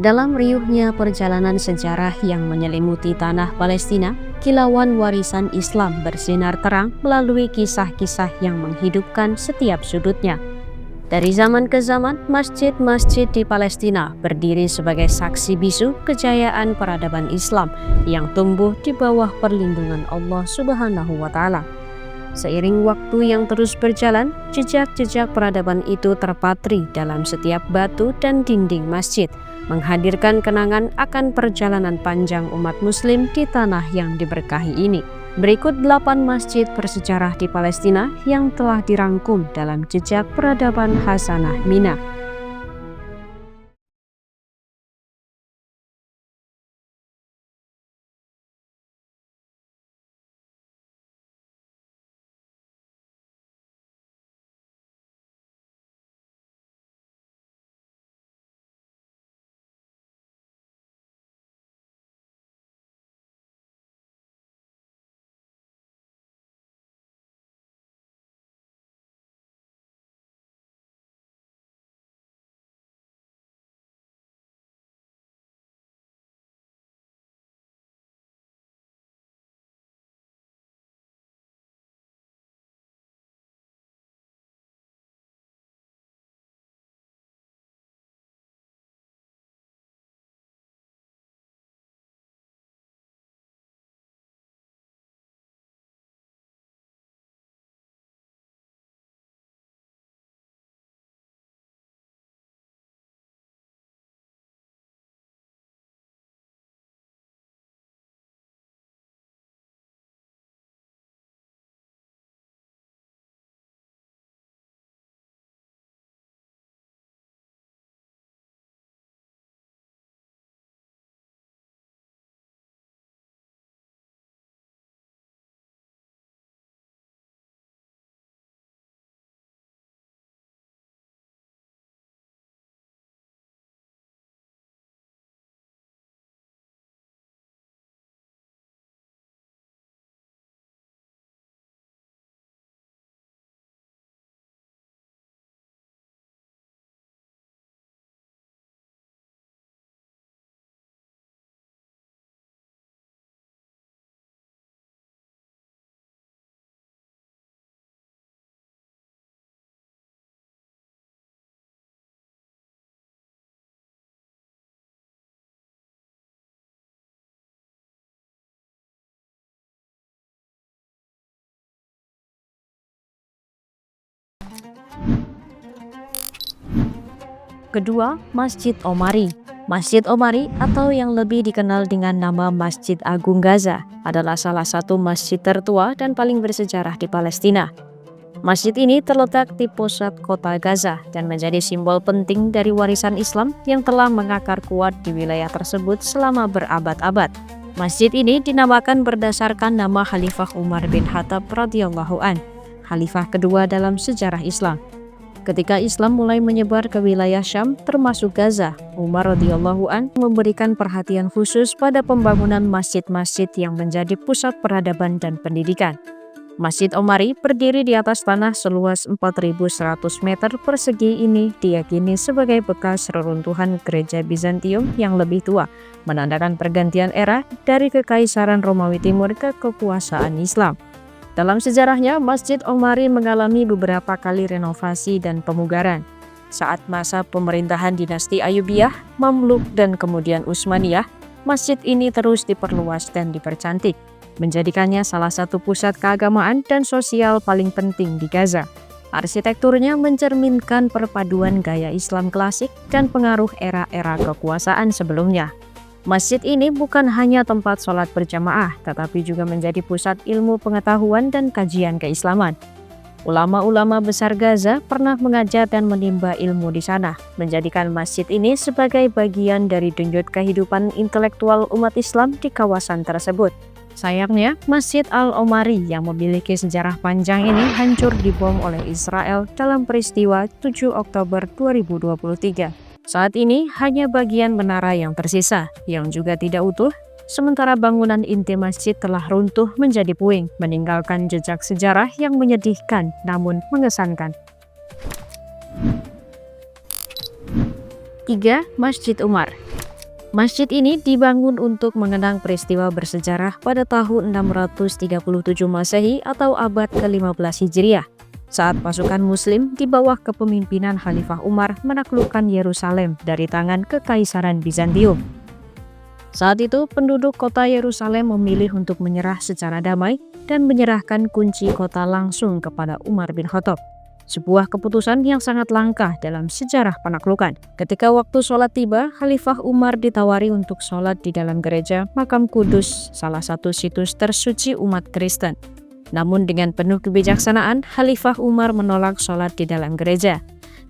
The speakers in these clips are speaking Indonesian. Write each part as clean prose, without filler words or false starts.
Dalam riuhnya perjalanan sejarah yang menyelimuti tanah Palestina, kilauan warisan Islam bersinar terang melalui kisah-kisah yang menghidupkan setiap sudutnya. Dari zaman ke zaman, masjid-masjid di Palestina berdiri sebagai saksi bisu kejayaan peradaban Islam yang tumbuh di bawah perlindungan Allah Subhanahu wa Ta'ala. Seiring waktu yang terus berjalan, jejak-jejak peradaban itu terpatri dalam setiap batu dan dinding masjid, menghadirkan kenangan akan perjalanan panjang umat Muslim di tanah yang diberkahi ini. Berikut 8 masjid bersejarah di Palestina yang telah dirangkum dalam jejak peradaban Hasanah Mina. Kedua, Masjid Omari. Masjid Omari atau yang lebih dikenal dengan nama Masjid Agung Gaza adalah salah satu masjid tertua dan paling bersejarah di Palestina. Masjid ini terletak di pusat kota Gaza dan menjadi simbol penting dari warisan Islam yang telah mengakar kuat di wilayah tersebut selama berabad-abad. Masjid ini dinamakan berdasarkan nama Khalifah Umar bin Khattab radhiyallahu an, khalifah kedua dalam sejarah Islam. Ketika Islam mulai menyebar ke wilayah Syam termasuk Gaza, Umar radhiyallahu an memberikan perhatian khusus pada pembangunan masjid-masjid yang menjadi pusat peradaban dan pendidikan. Masjid Omari berdiri di atas tanah seluas 4.100 meter persegi ini diyakini sebagai bekas reruntuhan gereja Bizantium yang lebih tua, menandakan pergantian era dari Kekaisaran Romawi Timur ke kekuasaan Islam. Dalam sejarahnya, Masjid Omari mengalami beberapa kali renovasi dan pemugaran. Saat masa pemerintahan dinasti Ayyubiyah, Mamluk, dan kemudian Utsmaniyah, masjid ini terus diperluas dan dipercantik, menjadikannya salah satu pusat keagamaan dan sosial paling penting di Gaza. Arsitekturnya mencerminkan perpaduan gaya Islam klasik dan pengaruh era-era kekuasaan sebelumnya. Masjid ini bukan hanya tempat sholat berjamaah, tetapi juga menjadi pusat ilmu pengetahuan dan kajian keislaman. Ulama-ulama besar Gaza pernah mengajar dan menimba ilmu di sana, menjadikan masjid ini sebagai bagian dari denyut kehidupan intelektual umat Islam di kawasan tersebut. Sayangnya, Masjid Al-Omari yang memiliki sejarah panjang ini hancur dibom oleh Israel dalam peristiwa 7 Oktober 2023. Saat ini hanya bagian menara yang tersisa, yang juga tidak utuh, sementara bangunan inti masjid telah runtuh menjadi puing, meninggalkan jejak sejarah yang menyedihkan namun mengesankan. 3. Masjid Umar. Masjid ini dibangun untuk mengenang peristiwa bersejarah pada tahun 637 Masehi atau abad ke-15 Hijriah, saat pasukan Muslim di bawah kepemimpinan Khalifah Umar menaklukkan Yerusalem dari tangan Kekaisaran Bizantium. Saat itu, penduduk kota Yerusalem memilih untuk menyerah secara damai dan menyerahkan kunci kota langsung kepada Umar bin Khattab. Sebuah keputusan yang sangat langka dalam sejarah penaklukan. Ketika waktu sholat tiba, Khalifah Umar ditawari untuk sholat di dalam gereja Makam Kudus, salah satu situs tersuci umat Kristen. Namun dengan penuh kebijaksanaan, Khalifah Umar menolak sholat di dalam gereja.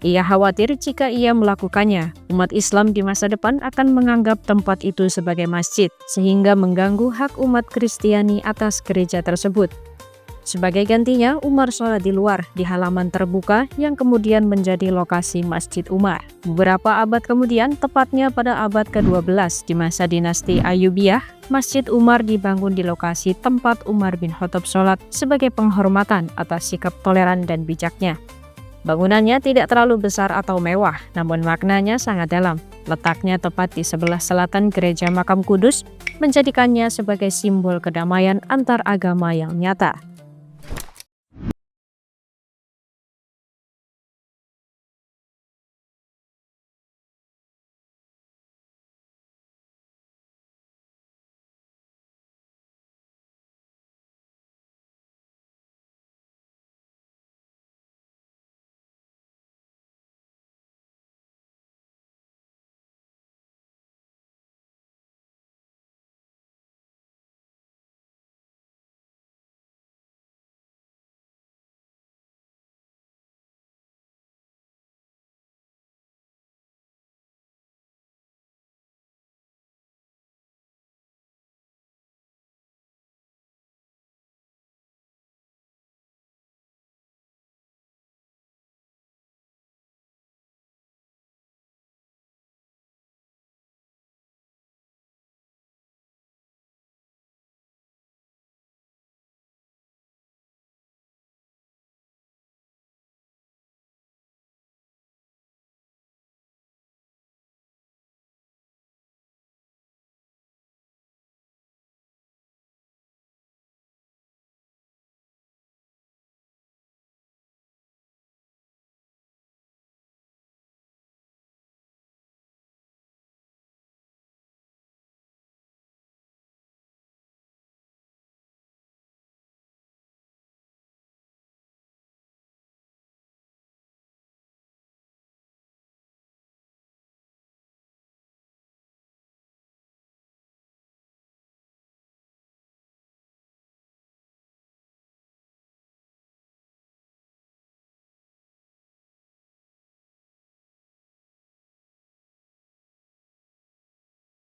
Ia khawatir jika ia melakukannya, umat Islam di masa depan akan menganggap tempat itu sebagai masjid, sehingga mengganggu hak umat Kristiani atas gereja tersebut. Sebagai gantinya, Umar sholat di luar, di halaman terbuka yang kemudian menjadi lokasi Masjid Umar. Beberapa abad kemudian, tepatnya pada abad ke-12 di masa dinasti Ayyubiyah, Masjid Umar dibangun di lokasi tempat Umar bin Khattab sholat sebagai penghormatan atas sikap toleran dan bijaknya. Bangunannya tidak terlalu besar atau mewah, namun maknanya sangat dalam. Letaknya tepat di sebelah selatan gereja Makam Kudus, menjadikannya sebagai simbol kedamaian antar agama yang nyata.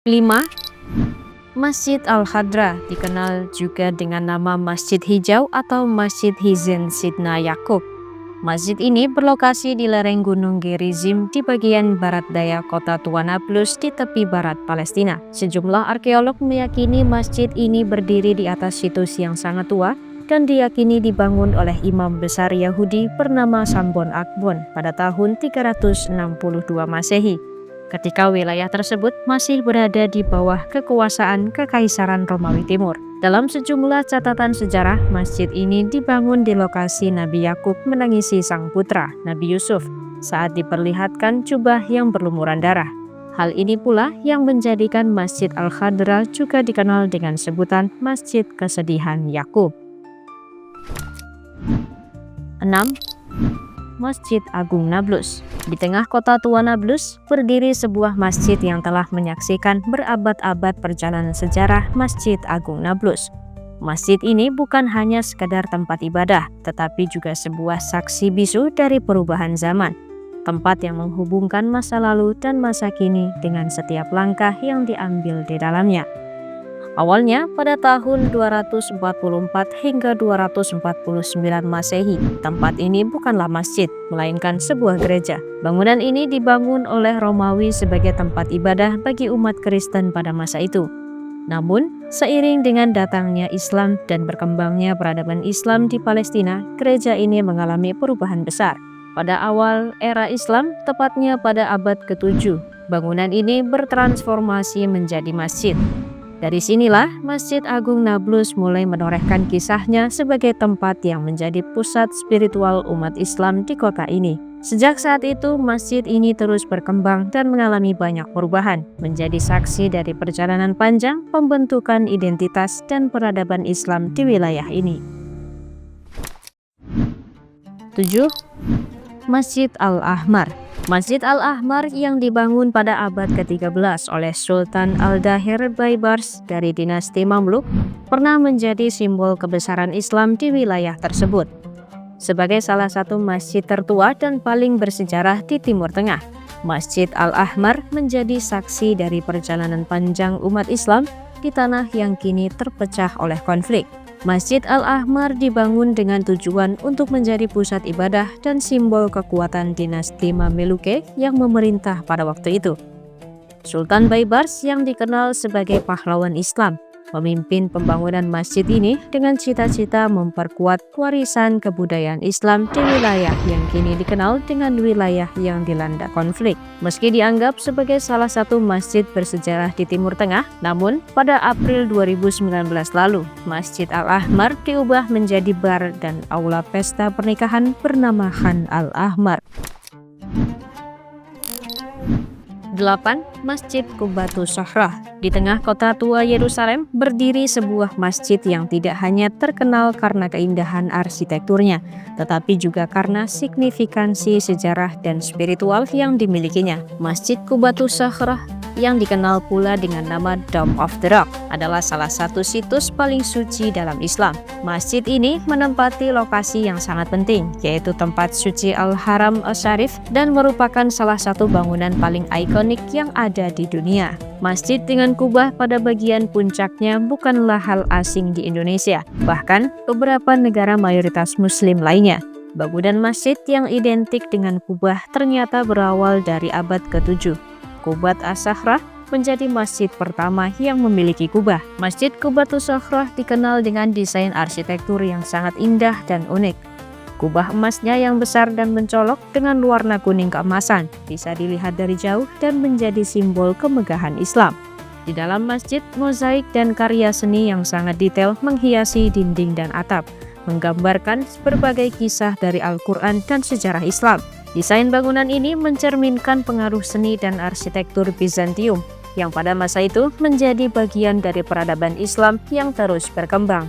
Kelima, Masjid Al-Hadra dikenal juga dengan nama Masjid Hijau atau Masjid Hizn Sidna Yakub. Masjid ini berlokasi di lereng Gunung Gerizim di bagian barat daya kota Tua Nablus di tepi barat Palestina. Sejumlah arkeolog meyakini masjid ini berdiri di atas situs yang sangat tua dan diyakini dibangun oleh imam besar Yahudi bernama Sambon Akbon pada tahun 362 Masehi. Ketika wilayah tersebut masih berada di bawah kekuasaan Kekaisaran Romawi Timur. Dalam sejumlah catatan sejarah, masjid ini dibangun di lokasi Nabi Yakub menangisi sang putra, Nabi Yusuf, saat diperlihatkan jubah yang berlumuran darah. Hal ini pula yang menjadikan Masjid Al-Hadra juga dikenal dengan sebutan Masjid Kesedihan Yakub. 6. Masjid Agung Nablus. Di tengah kota tua Nablus berdiri sebuah masjid yang telah menyaksikan berabad-abad perjalanan sejarah Masjid Agung Nablus. Masjid ini bukan hanya sekadar tempat ibadah, tetapi juga sebuah saksi bisu dari perubahan zaman. Tempat yang menghubungkan masa lalu dan masa kini dengan setiap langkah yang diambil di dalamnya. Awalnya pada tahun 244 hingga 249 Masehi, tempat ini bukanlah masjid, melainkan sebuah gereja. Bangunan ini dibangun oleh Romawi sebagai tempat ibadah bagi umat Kristen pada masa itu. Namun, seiring dengan datangnya Islam dan berkembangnya peradaban Islam di Palestina, gereja ini mengalami perubahan besar. Pada awal era Islam, tepatnya pada abad ke-7, bangunan ini bertransformasi menjadi masjid. Dari sinilah Masjid Agung Nablus mulai menorehkan kisahnya sebagai tempat yang menjadi pusat spiritual umat Islam di kota ini. Sejak saat itu, masjid ini terus berkembang dan mengalami banyak perubahan, menjadi saksi dari perjalanan panjang pembentukan identitas dan peradaban Islam di wilayah ini. 7. Masjid Al-Ahmar. Masjid Al-Ahmar yang dibangun pada abad ke-13 oleh Sultan Al-Dahir Baibars dari dinasti Mamluk pernah menjadi simbol kebesaran Islam di wilayah tersebut. Sebagai salah satu masjid tertua dan paling bersejarah di Timur Tengah, Masjid Al-Ahmar menjadi saksi dari perjalanan panjang umat Islam di tanah yang kini terpecah oleh konflik. Masjid Al-Ahmar dibangun dengan tujuan untuk menjadi pusat ibadah dan simbol kekuatan dinasti Mameluke yang memerintah pada waktu itu. Sultan Baibars yang dikenal sebagai pahlawan Islam memimpin pembangunan masjid ini dengan cita-cita memperkuat warisan kebudayaan Islam di wilayah yang kini dikenal dengan wilayah yang dilanda konflik. Meski dianggap sebagai salah satu masjid bersejarah di Timur Tengah, namun pada April 2019 lalu, Masjid Al-Ahmar diubah menjadi bar dan aula pesta pernikahan bernama Khan Al-Ahmar. 8. Masjid Qubatus Sakhrah. Di tengah kota tua Yerusalem berdiri sebuah masjid yang tidak hanya terkenal karena keindahan arsitekturnya, tetapi juga karena signifikansi sejarah dan spiritual yang dimilikinya. Masjid Qubatus Sakhrah yang dikenal pula dengan nama Dome of the Rock adalah salah satu situs paling suci dalam Islam. Masjid ini menempati lokasi yang sangat penting, yaitu tempat suci Al-Haram Al-Syarif dan merupakan salah satu bangunan paling ikonik yang ada di dunia. Masjid dengan kubah pada bagian puncaknya bukanlah hal asing di Indonesia, bahkan beberapa negara mayoritas Muslim lainnya. Bangunan masjid yang identik dengan kubah ternyata berawal dari abad ke-7. Qubat As-Sakhrah menjadi masjid pertama yang memiliki kubah. Masjid Qubatus Sakhrah dikenal dengan desain arsitektur yang sangat indah dan unik. Kubah emasnya yang besar dan mencolok dengan warna kuning keemasan bisa dilihat dari jauh dan menjadi simbol kemegahan Islam. Di dalam masjid, mozaik dan karya seni yang sangat detail menghiasi dinding dan atap, menggambarkan berbagai kisah dari Al-Quran dan sejarah Islam. Desain bangunan ini mencerminkan pengaruh seni dan arsitektur Bizantium yang pada masa itu menjadi bagian dari peradaban Islam yang terus berkembang.